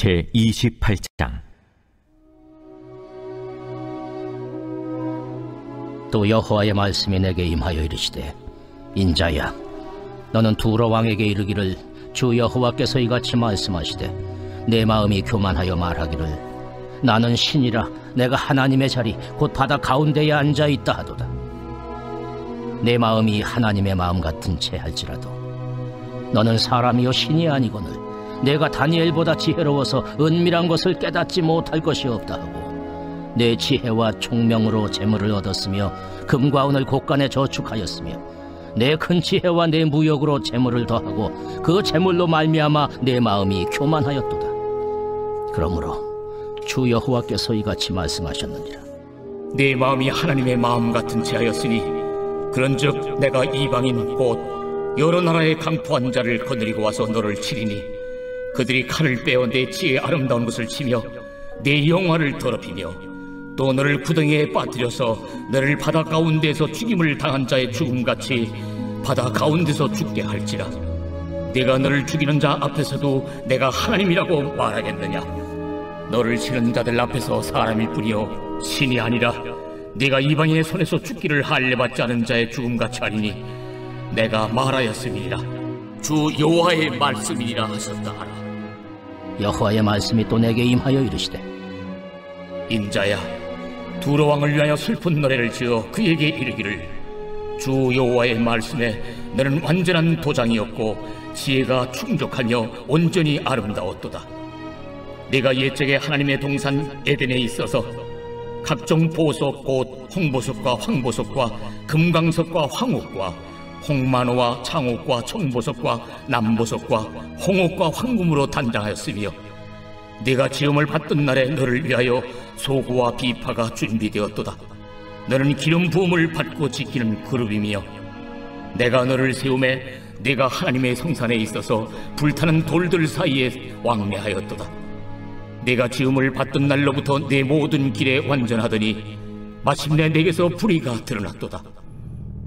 제28장. 또 여호와의 말씀이 내게 임하여 이르시되, 인자야, 너는 두로 왕에게 이르기를, 주 여호와께서 이같이 말씀하시되, 내 마음이 교만하여 말하기를, 나는 신이라 내가 하나님의 자리 곧 바다 가운데에 앉아있다 하도다. 내 마음이 하나님의 마음 같은 채 할지라도 너는 사람이요 신이 아니거늘 내가 다니엘보다 지혜로워서 은밀한 것을 깨닫지 못할 것이 없다 하고, 내 지혜와 총명으로 재물을 얻었으며 금과 은을 곳간에 저축하였으며 내 큰 지혜와 내 무역으로 재물을 더하고 그 재물로 말미암아 내 마음이 교만하였도다. 그러므로 주 여호와께서 이같이 말씀하셨느니라. 내 마음이 하나님의 마음 같은 채 하였으니 그런즉 내가 이방인 곧 여러 나라의 강포한 자를 거느리고 와서 너를 치리니, 그들이 칼을 빼어 내 지혜의 아름다운 것을 치며 내 영화를 더럽히며 또 너를 구덩이에 빠뜨려서 너를 바다 가운데서 죽임을 당한 자의 죽음같이 바다 가운데서 죽게 할지라. 내가 너를 죽이는 자 앞에서도 내가 하나님이라고 말하겠느냐? 너를 치는 자들 앞에서 사람일 뿐이요 신이 아니라 네가 이방인의 손에서 죽기를 할례받지 않은 자의 죽음같이 하리니 내가 말하였음이니라. 주 여호와의 말씀이니라 하셨다 하라. 여호와의 말씀이 또 내게 임하여 이르시되, 인자야, 두로 왕을 위하여 슬픈 노래를 지어 그에게 이르기를, 주 여호와의 말씀에 너는 완전한 도장이었고 지혜가 충족하며 온전히 아름다웠도다. 네가 옛적에 하나님의 동산 에덴에 있어서 각종 보석 곧 홍보석과 황보석과 금광석과 황옥과 홍만호와 창옥과 청보석과 남보석과 홍옥과 황금으로 단장하였으며, 네가 지음을 받던 날에 너를 위하여 소고와 비파가 준비되었도다. 너는 기름 부음을 받고 지키는 그룹이며, 내가 너를 세우매 네가 하나님의 성산에 있어서 불타는 돌들 사이에 왕래하였도다. 네가 지음을 받던 날로부터 내 모든 길에 완전하더니 마침내 내게서 불의가 드러났도다.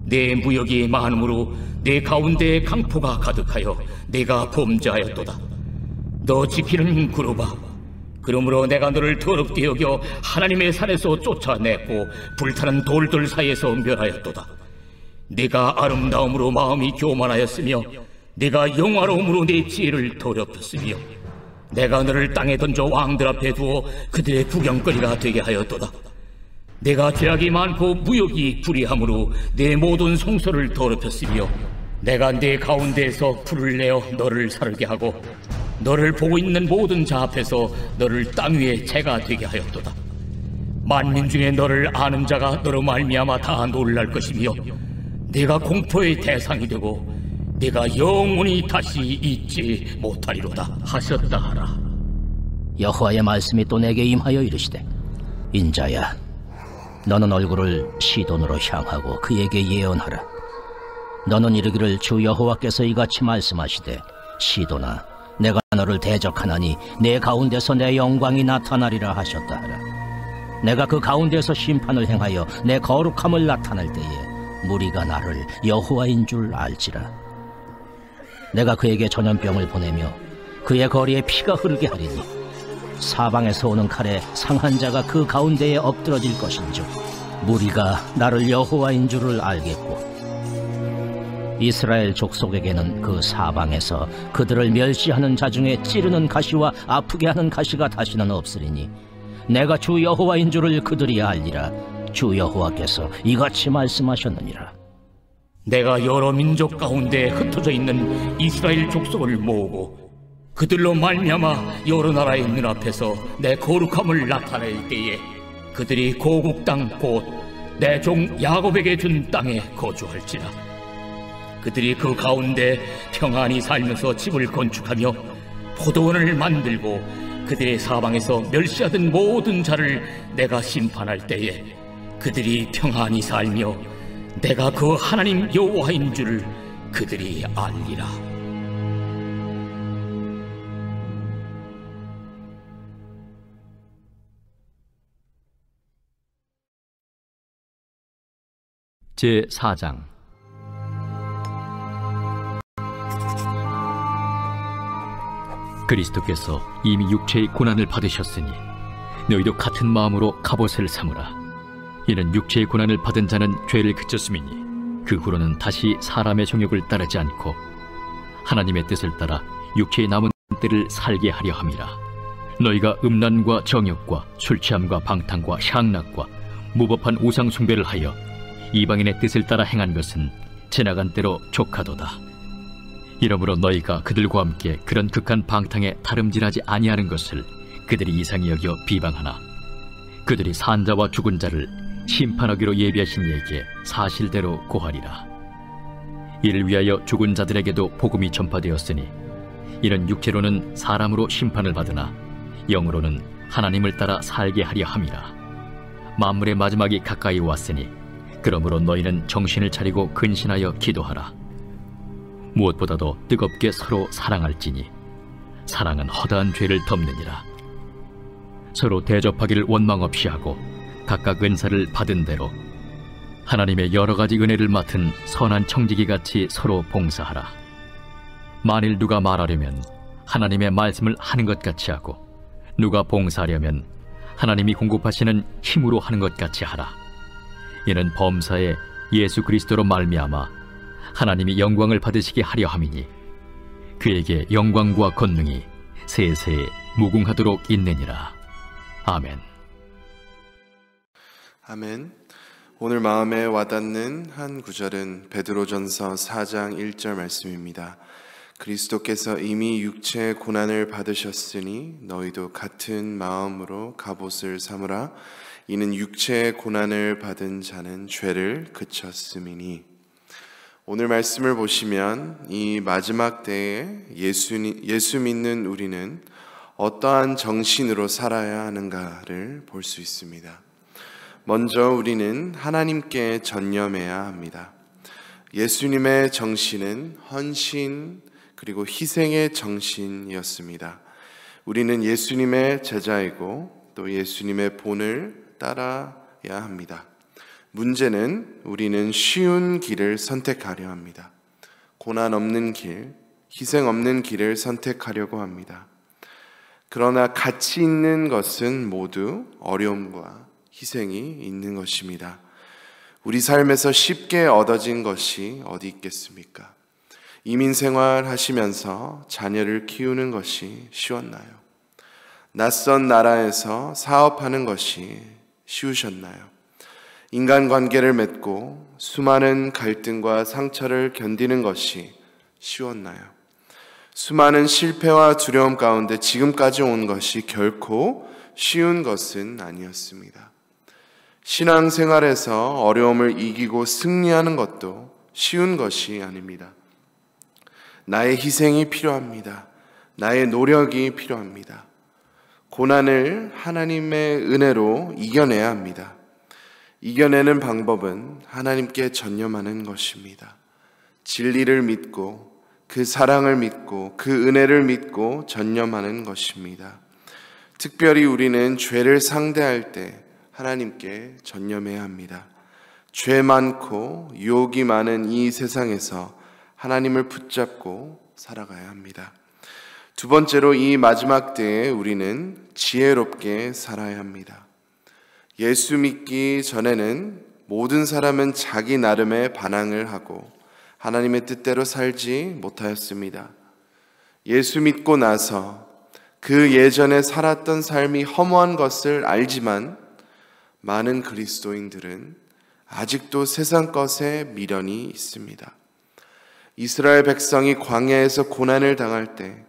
내 무역이 많음으로 내 가운데에 강포가 가득하여 내가 범죄하였도다. 너 지키는 그룹아, 그러므로 내가 너를 더럽게 여겨 하나님의 산에서 쫓아냈고 불타는 돌들 사이에서 멸하였도다. 네가 아름다움으로 마음이 교만하였으며 네가 영화로움으로 내 지혜를 더럽혔으며 내가 너를 땅에 던져 왕들 앞에 두어 그들의 구경거리가 되게 하였도다. 내가 죄악이 많고 무역이 불의함으로 내 모든 성소를 더럽혔으며 내가 내 가운데에서 불을 내어 너를 사르게 하고 너를 보고 있는 모든 자 앞에서 너를 땅 위에 재가 되게 하였도다. 만민 중에 너를 아는 자가 너로 말미암아 다 놀랄 것이며 네가 공포의 대상이 되고 네가 영원히 다시 잊지 못하리로다 하셨다 하라. 여호와의 말씀이 또 내게 임하여 이르시되, 인자야, 너는 얼굴을 시돈으로 향하고 그에게 예언하라. 너는 이르기를, 주 여호와께서 이같이 말씀하시되, 시돈아, 내가 너를 대적하나니 내 가운데서 내 영광이 나타나리라 하셨다 하라. 내가 그 가운데서 심판을 행하여 내 거룩함을 나타낼 때에 무리가 나를 여호와인 줄 알지라. 내가 그에게 전염병을 보내며 그의 거리에 피가 흐르게 하리니 사방에서 오는 칼에 상한 자가 그 가운데에 엎드러질 것인즉 무리가 나를 여호와인 줄을 알겠고, 이스라엘 족속에게는 그 사방에서 그들을 멸시하는 자 중에 찌르는 가시와 아프게 하는 가시가 다시는 없으리니 내가 주 여호와인 줄을 그들이 알리라. 주 여호와께서 이같이 말씀하셨느니라. 내가 여러 민족 가운데 흩어져 있는 이스라엘 족속을 모으고 그들로 말미암아 여러 나라의 눈앞에서 내 거룩함을 나타낼 때에 그들이 고국 땅 곧 내 종 야곱에게 준 땅에 거주할지라. 그들이 그 가운데 평안히 살면서 집을 건축하며 포도원을 만들고 그들의 사방에서 멸시하던 모든 자를 내가 심판할 때에 그들이 평안히 살며 내가 그 하나님 여호와인 줄을 그들이 알리라. 제4장. 그리스도께서 이미 육체의 고난을 받으셨으니 너희도 같은 마음으로 갑옷을 삼으라. 이는 육체의 고난을 받은 자는 죄를 그쳤음이니 그 후로는 다시 사람의 정욕을 따르지 않고 하나님의 뜻을 따라 육체의 남은 때를 살게 하려 함이라. 너희가 음란과 정욕과 술취함과 방탕과 향락과 무법한 우상 숭배를 하여 이방인의 뜻을 따라 행한 것은 지나간 때로 족하도다. 이러므로 너희가 그들과 함께 그런 극한 방탕에 다름질하지 아니하는 것을 그들이 이상히 여겨 비방하나 그들이 산자와 죽은 자를 심판하기로 예비하신 이에게 사실대로 고하리라. 이를 위하여 죽은 자들에게도 복음이 전파되었으니 이는 육체로는 사람으로 심판을 받으나 영으로는 하나님을 따라 살게 하려 함이라. 만물의 마지막이 가까이 왔으니 그러므로 너희는 정신을 차리고 근신하여 기도하라. 무엇보다도 뜨겁게 서로 사랑할지니 사랑은 허다한 죄를 덮느니라. 서로 대접하기를 원망 없이 하고 각각 은사를 받은 대로 하나님의 여러 가지 은혜를 맡은 선한 청지기같이 서로 봉사하라. 만일 누가 말하려면 하나님의 말씀을 하는 것 같이 하고 누가 봉사하려면 하나님이 공급하시는 힘으로 하는 것 같이 하라. 이는 범사에 예수 그리스도로 말미암아 하나님이 영광을 받으시게 하려 함이니 그에게 영광과 권능이 세세에 무궁하도록 있느니라. 아멘. 아멘. 오늘 마음에 와닿는 한 구절은 베드로전서 4장 1절 말씀입니다. 그리스도께서 이미 육체의 고난을 받으셨으니 너희도 같은 마음으로 갑옷을 삼으라. 이는 육체의 고난을 받은 자는 죄를 그쳤음이니. 오늘 말씀을 보시면 이 마지막 때에 예수 믿는 우리는 어떠한 정신으로 살아야 하는가를 볼 수 있습니다. 먼저 우리는 하나님께 전념해야 합니다. 예수님의 정신은 헌신 그리고 희생의 정신이었습니다. 우리는 예수님의 제자이고 또 예수님의 본을 따라야 합니다. 문제는 우리는 쉬운 길을 선택하려 합니다. 고난 없는 길, 희생 없는 길을 선택하려고 합니다. 그러나 가치 있는 것은 모두 어려움과 희생이 있는 것입니다. 우리 삶에서 쉽게 얻어진 것이 어디 있겠습니까? 이민 생활 하시면서 자녀를 키우는 것이 쉬웠나요? 낯선 나라에서 사업하는 것이 쉬우셨나요? 인간관계를 맺고 수많은 갈등과 상처를 견디는 것이 쉬웠나요? 수많은 실패와 두려움 가운데 지금까지 온 것이 결코 쉬운 것은 아니었습니다. 신앙생활에서 어려움을 이기고 승리하는 것도 쉬운 것이 아닙니다. 나의 희생이 필요합니다. 나의 노력이 필요합니다. 고난을 하나님의 은혜로 이겨내야 합니다. 이겨내는 방법은 하나님께 전념하는 것입니다. 진리를 믿고 그 사랑을 믿고 그 은혜를 믿고 전념하는 것입니다. 특별히 우리는 죄를 상대할 때 하나님께 전념해야 합니다. 죄 많고 유혹이 많은 이 세상에서 하나님을 붙잡고 살아가야 합니다. 두 번째로 이 마지막 때에 우리는 지혜롭게 살아야 합니다. 예수 믿기 전에는 모든 사람은 자기 나름의 반항을 하고 하나님의 뜻대로 살지 못하였습니다. 예수 믿고 나서 그 예전에 살았던 삶이 허무한 것을 알지만 많은 그리스도인들은 아직도 세상 것에 미련이 있습니다. 이스라엘 백성이 광야에서 고난을 당할 때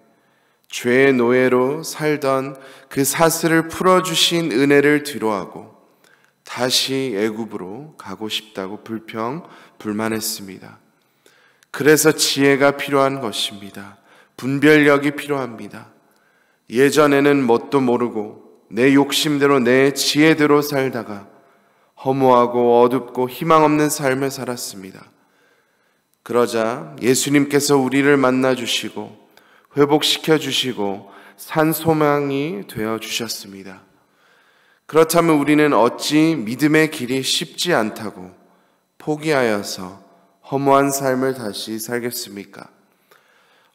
죄의 노예로 살던 그 사슬을 풀어주신 은혜를 뒤로하고 다시 애굽으로 가고 싶다고 불만했습니다. 그래서 지혜가 필요한 것입니다. 분별력이 필요합니다. 예전에는 뭣도 모르고 내 욕심대로 내 지혜대로 살다가 허무하고 어둡고 희망 없는 삶을 살았습니다. 그러자 예수님께서 우리를 만나주시고 회복시켜주시고 산 소망이 되어주셨습니다. 그렇다면 우리는 어찌 믿음의 길이 쉽지 않다고 포기하여서 허무한 삶을 다시 살겠습니까?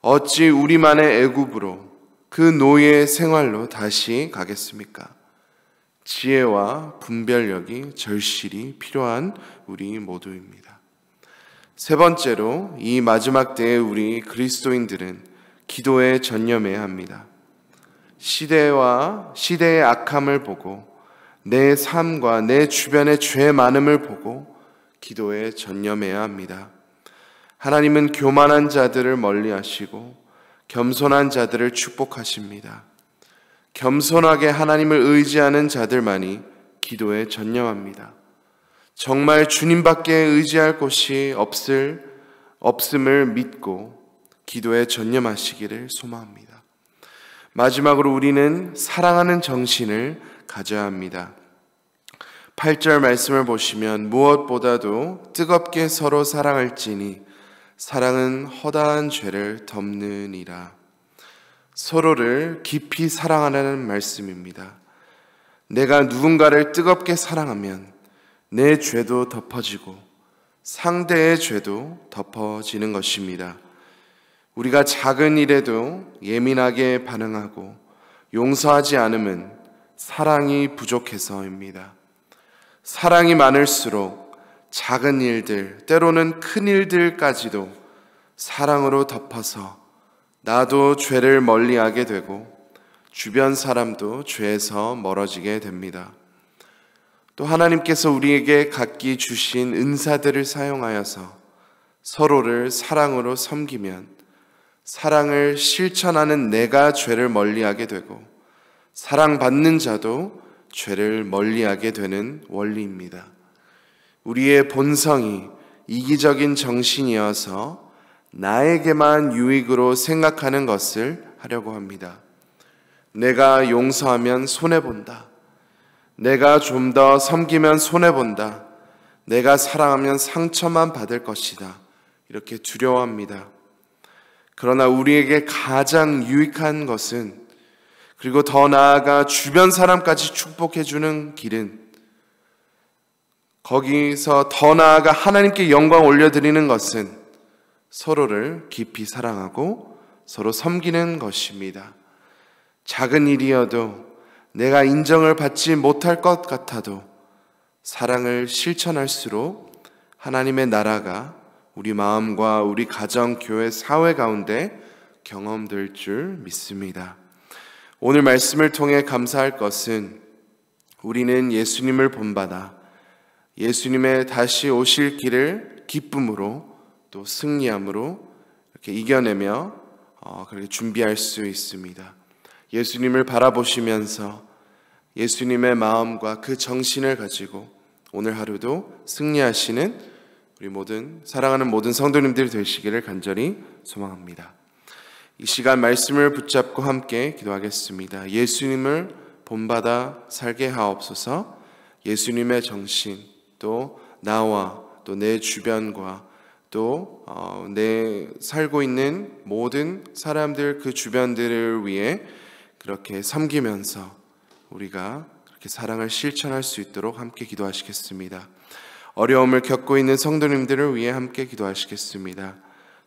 어찌 우리만의 애굽으로 그 노예 생활로 다시 가겠습니까? 지혜와 분별력이 절실히 필요한 우리 모두입니다. 세 번째로, 이 마지막 때에 우리 그리스도인들은 기도에 전념해야 합니다. 시대의 악함을 보고 내 삶과 내 주변의 죄 많음을 보고 기도에 전념해야 합니다. 하나님은 교만한 자들을 멀리하시고 겸손한 자들을 축복하십니다. 겸손하게 하나님을 의지하는 자들만이 기도에 전념합니다. 정말 주님밖에 의지할 곳이 없음을 믿고 기도에 전념하시기를 소망합니다. 마지막으로 우리는 사랑하는 정신을 가져야 합니다. 8절 말씀을 보시면 무엇보다도 뜨겁게 서로 사랑할지니 사랑은 허다한 죄를 덮느니라. 서로를 깊이 사랑하라는 말씀입니다. 내가 누군가를 뜨겁게 사랑하면 내 죄도 덮어지고 상대의 죄도 덮어지는 것입니다. 우리가 작은 일에도 예민하게 반응하고 용서하지 않음은 사랑이 부족해서입니다. 사랑이 많을수록 작은 일들, 때로는 큰 일들까지도 사랑으로 덮어서 나도 죄를 멀리하게 되고 주변 사람도 죄에서 멀어지게 됩니다. 또 하나님께서 우리에게 각기 주신 은사들을 사용하여서 서로를 사랑으로 섬기면 사랑을 실천하는 내가 죄를 멀리하게 되고 사랑받는 자도 죄를 멀리하게 되는 원리입니다. 우리의 본성이 이기적인 정신이어서 나에게만 유익으로 생각하는 것을 하려고 합니다. 내가 용서하면 손해본다. 내가 좀 더 섬기면 손해본다. 내가 사랑하면 상처만 받을 것이다. 이렇게 두려워합니다. 그러나 우리에게 가장 유익한 것은, 그리고 더 나아가 주변 사람까지 축복해주는 길은, 거기서 더 나아가 하나님께 영광 올려드리는 것은 서로를 깊이 사랑하고 서로 섬기는 것입니다. 작은 일이어도 내가 인정을 받지 못할 것 같아도 사랑을 실천할수록 하나님의 나라가 우리 마음과 우리 가정, 교회, 사회 가운데 경험될 줄 믿습니다. 오늘 말씀을 통해 감사할 것은 우리는 예수님을 본받아 예수님의 다시 오실 길을 기쁨으로 또 승리함으로 이렇게 이겨내며 그렇게 준비할 수 있습니다. 예수님을 바라보시면서 예수님의 마음과 그 정신을 가지고 오늘 하루도 승리하시는 우리 사랑하는 모든 성도님들이 되시기를 간절히 소망합니다. 이 시간 말씀을 붙잡고 함께 기도하겠습니다. 예수님을 본받아 살게 하옵소서. 예수님의 정신, 또 나와 또 내 주변과 또 내 살고 있는 모든 사람들, 그 주변들을 위해 그렇게 섬기면서 우리가 그렇게 사랑을 실천할 수 있도록 함께 기도하시겠습니다. 어려움을 겪고 있는 성도님들을 위해 함께 기도하시겠습니다.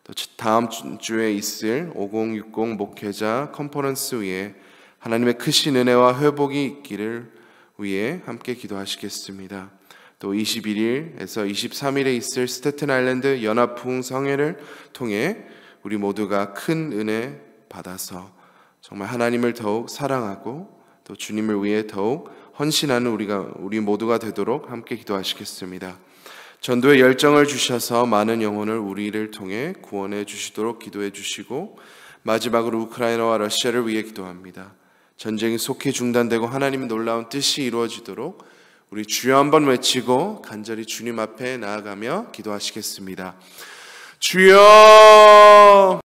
또 다음 주에 있을 5060 목회자 컨퍼런스 위에 하나님의 크신 은혜와 회복이 있기를 위해 함께 기도하시겠습니다. 또 21일에서 23일에 있을 스태튼 아일랜드 연합부흥 성회를 통해 우리 모두가 큰 은혜 받아서 정말 하나님을 더욱 사랑하고 또 주님을 위해 더욱 헌신하는 우리 모두가 되도록 함께 기도하시겠습니다. 전도의 열정을 주셔서 많은 영혼을 우리를 통해 구원해 주시도록 기도해 주시고, 마지막으로 우크라이나와 러시아를 위해 기도합니다. 전쟁이 속히 중단되고 하나님의 놀라운 뜻이 이루어지도록 우리 주여 한번 외치고 간절히 주님 앞에 나아가며 기도하시겠습니다. 주여!